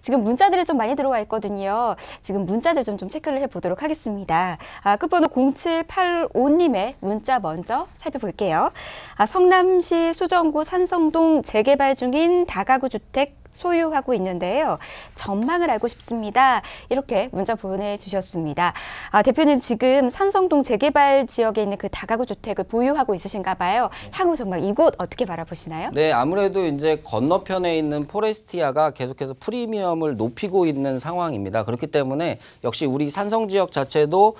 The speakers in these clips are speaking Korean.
지금 문자들이 좀 많이 들어와 있거든요. 지금 문자들 좀 체크를 해보도록 하겠습니다. 끝번호 0785님의 문자 먼저 살펴볼게요. 성남시 수정구 산성동 재개발 중인 다가구 주택 소유하고 있는데요. 전망을 알고 싶습니다. 이렇게 문자 보내주셨습니다. 대표님 지금 산성동 재개발 지역에 있는 그 다가구 주택을 보유하고 있으신가 봐요. 향후 정말 이곳 어떻게 바라보시나요? 네, 아무래도 이제 건너편에 있는 포레스티아가 계속해서 프리미엄을 높이고 있는 상황입니다. 그렇기 때문에 역시 우리 산성 지역 자체도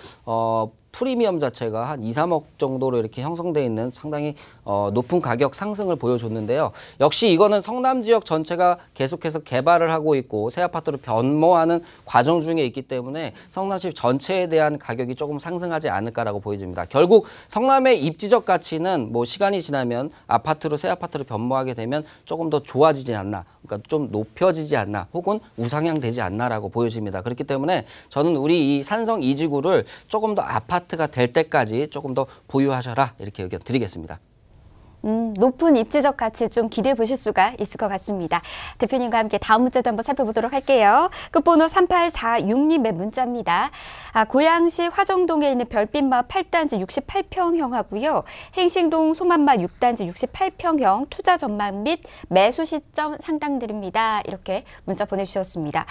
프리미엄 자체가 한 2, 3억 정도로 이렇게 형성돼 있는 상당히 높은 가격 상승을 보여줬는데요. 역시 이거는 성남 지역 전체가 계속해서 개발을 하고 있고 새 아파트로 변모하는 과정 중에 있기 때문에 성남시 전체에 대한 가격이 조금 상승하지 않을까라고 보여집니다. 결국 성남의 입지적 가치는 뭐 시간이 지나면 아파트로 새 아파트로 변모하게 되면 조금 더 좋아지지 않나, 그러니까 좀 높여지지 않나, 혹은 우상향되지 않나라고 보여집니다. 그렇기 때문에 저는 우리 이 산성 2지구를 조금 더 아파트가 될 때까지 조금 더 보유하셔라, 이렇게 의견 드리겠습니다. 높은 입지적 가치 좀 기대해 보실 수가 있을 것 같습니다. 대표님과 함께 다음 문자도 한번 살펴보도록 할게요. 끝번호 3846님의 문자입니다. 고양시 화정동에 있는 별빛마을 8단지 68평형하고요. 행신동 소만마 6단지 68평형 투자 전망 및 매수 시점 상담드립니다. 이렇게 문자 보내주셨습니다.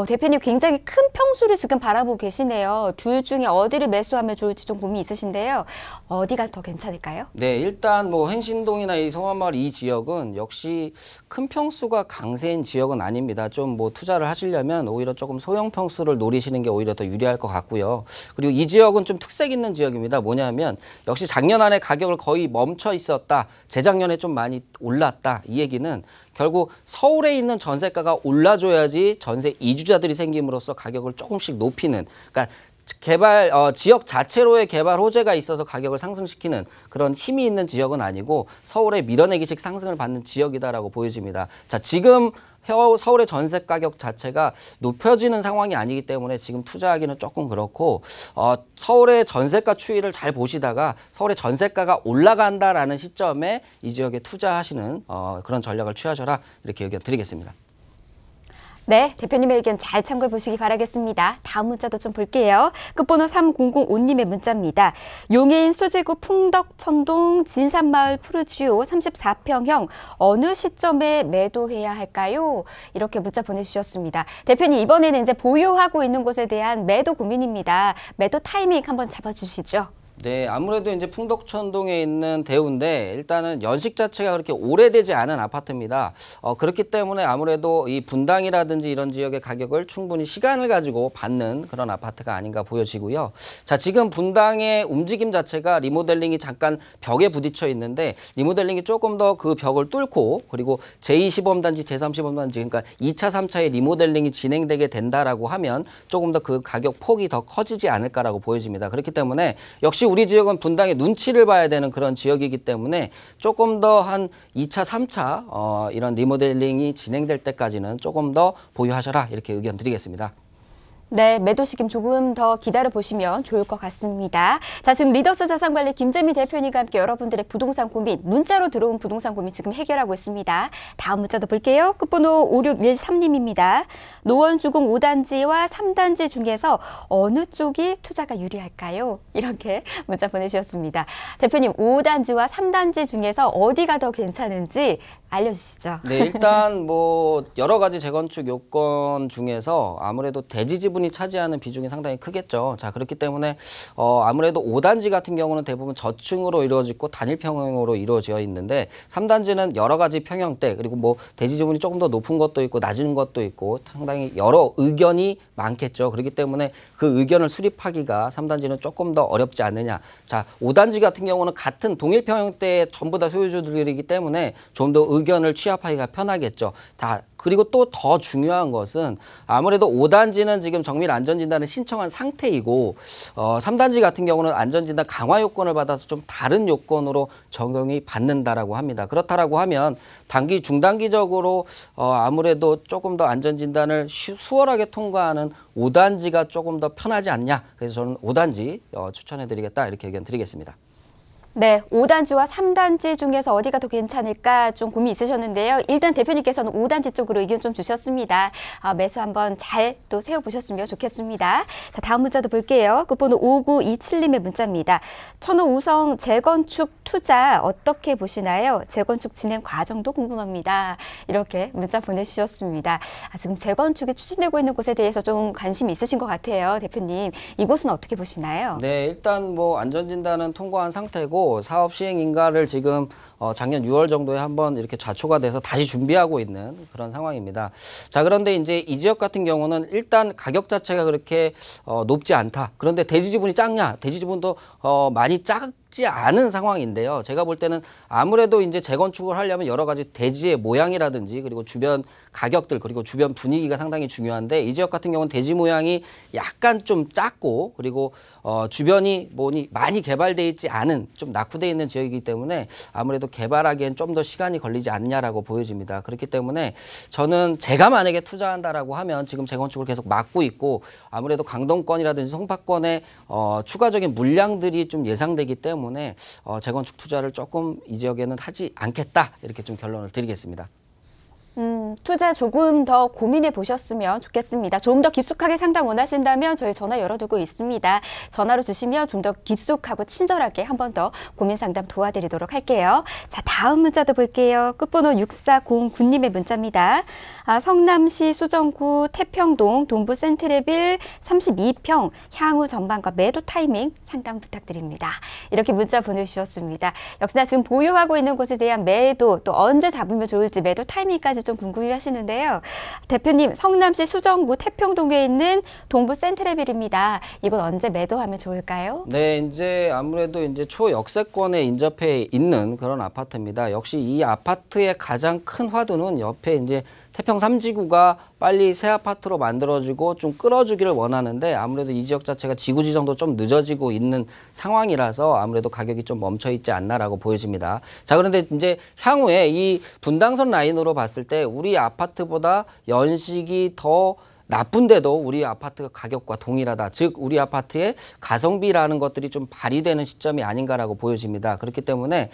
대표님 굉장히 큰 평수를 지금 바라보고 계시네요. 둘 중에 어디를 매수하면 좋을지 좀 고민이 있으신데요. 어디가 더 괜찮을까요? 네, 일단 뭐 행신동이나 이 성화마을 이 지역은 역시 큰 평수가 강세인 지역은 아닙니다. 좀 뭐 투자를 하시려면 오히려 조금 소형 평수를 노리시는 게 오히려 더 유리할 것 같고요. 그리고 이 지역은 좀 특색 있는 지역입니다. 뭐냐면 역시 작년 안에 가격을 거의 멈춰 있었다, 재작년에 좀 많이 올랐다, 이 얘기는 결국 서울에 있는 전세가가 올라줘야지 전세 이주자들이 생김으로써 가격을 조금씩 높이는, 그러니까 지역 자체로의 개발 호재가 있어서 가격을 상승시키는 그런 힘이 있는 지역은 아니고 서울의 밀어내기식 상승을 받는 지역이다라고 보여집니다. 자, 지금 서울의 전세 가격 자체가 높여지는 상황이 아니기 때문에 지금 투자하기는 조금 그렇고, 서울의 전세가 추이를 잘 보시다가 서울의 전세가가 올라간다라는 시점에 이 지역에 투자하시는 그런 전략을 취하셔라, 이렇게 의견 드리겠습니다. 네, 대표님의 의견 잘 참고해 보시기 바라겠습니다. 다음 문자도 좀 볼게요. 끝번호 3005님의 문자입니다. 용인 수지구 풍덕천동 진산마을 푸르지오 34평형 어느 시점에 매도해야 할까요? 이렇게 문자 보내주셨습니다. 대표님, 이번에는 이제 보유하고 있는 곳에 대한 매도 고민입니다. 매도 타이밍 한번 잡아주시죠. 네, 아무래도 이제 풍덕천동에 있는 대우인데 일단은 연식 자체가 그렇게 오래되지 않은 아파트입니다. 그렇기 때문에 아무래도 이 분당이라든지 이런 지역의 가격을 충분히 시간을 가지고 받는 그런 아파트가 아닌가 보여지고요. 자, 지금 분당의 움직임 자체가 리모델링이 잠깐 벽에 부딪혀 있는데 리모델링이 조금 더 그 벽을 뚫고, 그리고 제2시범단지, 제3시범단지, 그러니까 2차, 3차의 리모델링이 진행되게 된다라고 하면 조금 더 그 가격 폭이 더 커지지 않을까라고 보여집니다. 그렇기 때문에 역시 우리 지역은 분당의 눈치를 봐야 되는 그런 지역이기 때문에 조금 더 한 2차, 3차 이런 리모델링이 진행될 때까지는 조금 더 보유하셔라, 이렇게 의견 드리겠습니다. 네, 매도 시점 조금 더 기다려보시면 좋을 것 같습니다. 자, 지금 리더스 자산관리 김재미 대표님과 함께 여러분들의 부동산 고민, 문자로 들어온 부동산 고민 지금 해결하고 있습니다. 다음 문자도 볼게요. 끝번호 5613님입니다. 노원주공 5단지와 3단지 중에서 어느 쪽이 투자가 유리할까요? 이렇게 문자 보내주셨습니다. 대표님, 5단지와 3단지 중에서 어디가 더 괜찮은지 알려주시죠. 네, 일단 뭐 여러 가지 재건축 요건 중에서 아무래도 대지 지분이 차지하는 비중이 상당히 크겠죠. 자, 그렇기 때문에 아무래도 5단지 같은 경우는 대부분 저층으로 이루어지고 단일 평형으로 이루어져 있는데 3단지는 여러 가지 평형대, 그리고 뭐 대지 지분이 조금 더 높은 것도 있고 낮은 것도 있고 상당히 여러 의견이 많겠죠. 그렇기 때문에 그 의견을 수립하기가 3단지는 조금 더 어렵지 않느냐. 자, 5단지 같은 경우는 같은 동일 평형대에 전부 다 소유주들이기 때문에 좀 더 의견을 취합하기가 편하겠죠. 그리고 또 더 중요한 것은 아무래도 5단지는 지금 정밀 안전진단을 신청한 상태이고 3단지 같은 경우는 안전진단 강화 요건을 받아서 좀 다른 요건으로 적용이 받는다라고 합니다. 그렇다라고 하면 단기, 중단기적으로 아무래도 조금 더 안전진단을 수월하게 통과하는 5단지가 조금 더 편하지 않냐. 그래서 저는 5단지 추천해드리겠다, 이렇게 의견 드리겠습니다. 네, 5단지와 3단지 중에서 어디가 더 괜찮을까 좀 고민 있으셨는데요. 일단 대표님께서는 5단지 쪽으로 의견 좀 주셨습니다. 매수 한번 잘 또 세워보셨으면 좋겠습니다. 자, 다음 문자도 볼게요. 끝번호 5927님의 문자입니다. 천호 우성 재건축 투자 어떻게 보시나요? 재건축 진행 과정도 궁금합니다. 이렇게 문자 보내주셨습니다. 지금 재건축이 추진되고 있는 곳에 대해서 좀 관심이 있으신 것 같아요. 대표님, 이곳은 어떻게 보시나요? 네, 일단 뭐 안전진단은 통과한 상태고 사업 시행 인가를 지금 작년 6월 정도에 한번 이렇게 좌초가 돼서 다시 준비하고 있는 그런 상황입니다. 자, 그런데 이제 이 지역 같은 경우는 일단 가격 자체가 그렇게 높지 않다. 그런데 대지 지분이 작냐? 대지 지분도 많이 작지 않은 상황인데요. 제가 볼 때는 아무래도 이제 재건축을 하려면 여러 가지 대지의 모양이라든지 그리고 주변 가격들 그리고 주변 분위기가 상당히 중요한데 이 지역 같은 경우는 대지 모양이 약간 좀 작고 그리고 주변이 많이 개발돼 있지 않은 좀 낙후돼 있는 지역이기 때문에 아무래도 개발하기엔 좀 더 시간이 걸리지 않냐라고 보여집니다. 그렇기 때문에 저는 제가 만약에 투자한다라고 하면 지금 재건축을 계속 막고 있고 아무래도 강동권이라든지 송파권에 추가적인 물량들이 좀 예상되기 때문에 재건축 투자를 조금 이 지역에는 하지 않겠다 이렇게 좀 결론을 드리겠습니다. 투자 조금 더 고민해 보셨으면 좋겠습니다. 조금 더 깊숙하게 상담 원하신다면 저희 전화 열어두고 있습니다. 전화로 주시면 좀 더 깊숙하고 친절하게 한 번 더 고민 상담 도와드리도록 할게요. 자, 다음 문자도 볼게요. 끝번호 6409님의 문자입니다. 성남시 수정구 태평동 동부 센트레빌 32평 향후 전망과 매도 타이밍 상담 부탁드립니다. 이렇게 문자 보내주셨습니다. 역시나 지금 보유하고 있는 곳에 대한 매도 또 언제 잡으면 좋을지 매도 타이밍까지 좀 궁금해하시는데요. 대표님, 성남시 수정구 태평동에 있는 동부 센트레빌입니다. 이곳 언제 매도하면 좋을까요? 네, 이제 아무래도 이제 초역세권에 인접해 있는 그런 아파트입니다. 역시 이 아파트의 가장 큰 화두는 옆에 이제 태평 3지구가 빨리 새 아파트로 만들어지고 좀 끌어주기를 원하는데 아무래도 이 지역 자체가 지구 지정도 좀 늦어지고 있는 상황이라서 아무래도 가격이 좀 멈춰 있지 않나라고 보여집니다. 자, 그런데 이제 향후에 이 분당선 라인으로 봤을 때 우리 아파트보다 연식이 더 나쁜데도 우리 아파트 가격과 동일하다. 즉 우리 아파트의 가성비라는 것들이 좀 발휘되는 시점이 아닌가라고 보여집니다. 그렇기 때문에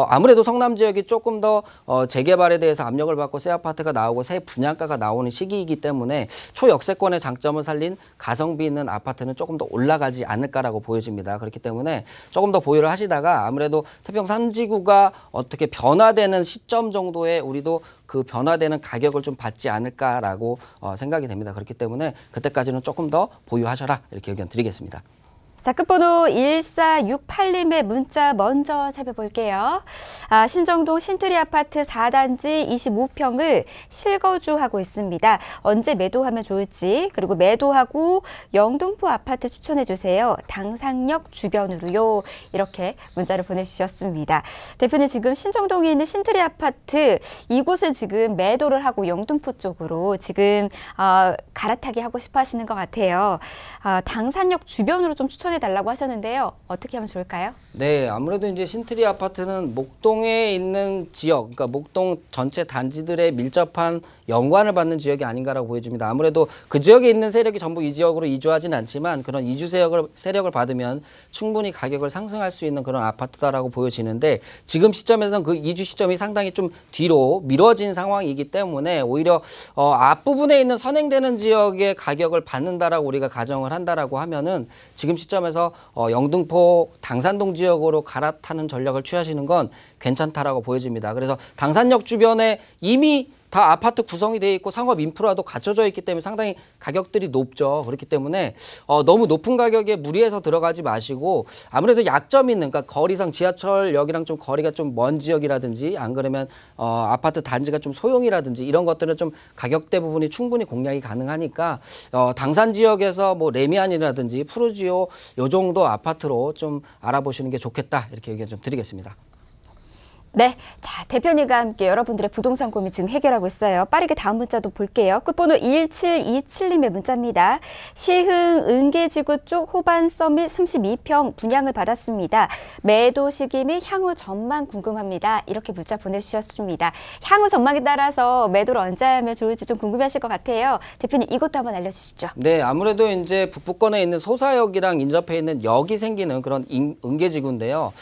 아무래도 성남 지역이 조금 더 재개발에 대해서 압력을 받고 새 아파트가 나오고 새 분양가가 나오는 시기이기 때문에 초역세권의 장점을 살린 가성비 있는 아파트는 조금 더 올라가지 않을까라고 보여집니다. 그렇기 때문에 조금 더 보유를 하시다가 아무래도 태평 3지구가 어떻게 변화되는 시점 정도에 우리도 그 변화되는 가격을 좀 받지 않을까라고 생각이 됩니다. 그렇기 때문에 그때까지는 조금 더 보유하셔라 이렇게 의견 드리겠습니다. 자, 끝번호 1468님의 문자 먼저 살펴볼게요. 신정동 신트리 아파트 4단지 25평을 실거주하고 있습니다. 언제 매도하면 좋을지, 그리고 매도하고 영등포 아파트 추천해 주세요. 당상역 주변으로요. 이렇게 문자를 보내주셨습니다. 대표님, 지금 신정동에 있는 신트리 아파트 이곳을 지금 매도를 하고 영등포 쪽으로 지금 갈아타기 하고 싶어 하시는 것 같아요. 당산역 주변으로 좀 추천해달라고 하셨는데요. 어떻게 하면 좋을까요? 네, 아무래도 이제 신트리 아파트는 목동에 있는 지역, 그러니까 목동 전체 단지들에 밀접한 연관을 받는 지역이 아닌가라고 보여집니다. 아무래도 그 지역에 있는 세력이 전부 이 지역으로 이주하진 않지만 그런 이주 세력을 받으면 충분히 가격을 상승할 수 있는 그런 아파트다라고 보여지는데 지금 시점에서는 그 이주 시점이 상당히 좀 뒤로 미뤄진 상황이기 때문에 오히려 앞부분에 있는 선행되는 지역의 가격을 받는다라고 우리가 가정을 한다라고 하면은 지금 시점에서 영등포 당산동 지역으로 갈아타는 전략을 취하시는 건 괜찮다라고 보여집니다. 그래서 당산역 주변에 이미 다 아파트 구성이 되어 있고 상업 인프라도 갖춰져 있기 때문에 상당히 가격들이 높죠. 그렇기 때문에 너무 높은 가격에 무리해서 들어가지 마시고 아무래도 약점이 있는, 그러니까 거리상 지하철역이랑 좀 거리가 좀 먼 지역이라든지 안 그러면 아파트 단지가 좀 소형이라든지 이런 것들은 좀 가격대 부분이 충분히 공략이 가능하니까 당산 지역에서 뭐 레미안이라든지 푸르지오 요 정도 아파트로 좀 알아보시는 게 좋겠다 이렇게 의견 좀 드리겠습니다. 네, 자 대표님과 함께 여러분들의 부동산 고민 지금 해결하고 있어요. 빠르게 다음 문자도 볼게요. 끝번호 1727님의 문자입니다. 시흥 은계지구 쪽 호반 서밋 32평 분양을 받았습니다. 매도 시기 및 향후 전망 궁금합니다. 이렇게 문자 보내주셨습니다. 향후 전망에 따라서 매도를 언제 하면 좋을지 좀 궁금해하실 것 같아요. 대표님 이것도 한번 알려주시죠. 네, 아무래도 이제 북부권에 있는 소사역이랑 인접해 있는 역이 생기는 그런 은계지구인데요.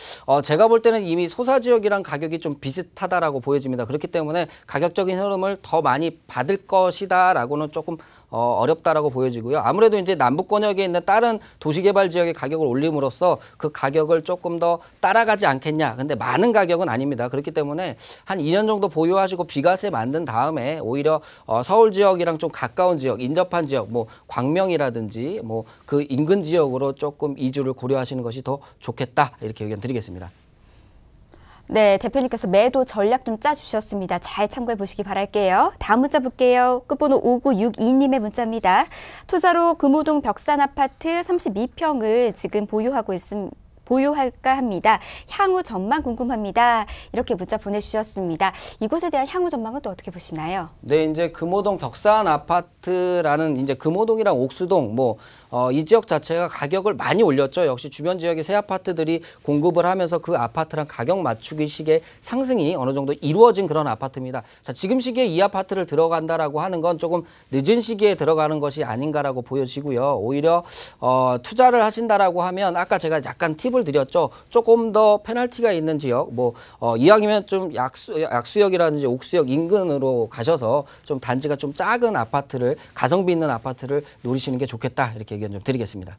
제가 볼 때는 이미 소사 지역이랑 가격이 좀 비슷하다라고 보여집니다. 그렇기 때문에 가격적인 흐름을 더 많이 받을 것이다라고는 조금 어렵다라고 보여지고요. 아무래도 이제 남부권역에 있는 다른 도시개발 지역의 가격을 올림으로써 그 가격을 조금 더 따라가지 않겠냐. 근데 많은 가격은 아닙니다. 그렇기 때문에 한 2년 정도 보유하시고 비과세 만든 다음에 오히려 서울 지역이랑 좀 가까운 지역, 인접한 지역, 뭐 광명이라든지 뭐 그 인근 지역으로 조금 이주를 고려하시는 것이 더 좋겠다. 이렇게 의견 드리겠습니다. 네, 대표님께서 매도 전략 좀 짜주셨습니다. 잘 참고해 보시기 바랄게요. 다음 문자 볼게요. 끝번호 5962님의 문자입니다. 투자로 금호동 벽산 아파트 32평을 지금 보유할까 합니다. 향후 전망 궁금합니다. 이렇게 문자 보내주셨습니다. 이곳에 대한 향후 전망은 또 어떻게 보시나요? 네, 이제 금호동 벽산 아파트라는 이제 금호동이랑 옥수동 이 지역 자체가 가격을 많이 올렸죠. 역시 주변 지역의 새 아파트들이 공급을 하면서 그 아파트랑 가격 맞추기식의 상승이 어느 정도 이루어진 그런 아파트입니다. 자, 지금 시기에 이 아파트를 들어간다라고 하는 건 조금 늦은 시기에 들어가는 것이 아닌가라고 보여지고요. 오히려 투자를 하신다라고 하면 아까 제가 약간 팁을 드렸죠. 조금 더 페널티가 있는 지역, 이왕이면 좀 약수역이라든지 옥수역 인근으로 가셔서 좀 단지가 좀 작은 아파트를, 가성비 있는 아파트를 노리시는 게 좋겠다. 이렇게 의견 좀 드리겠습니다.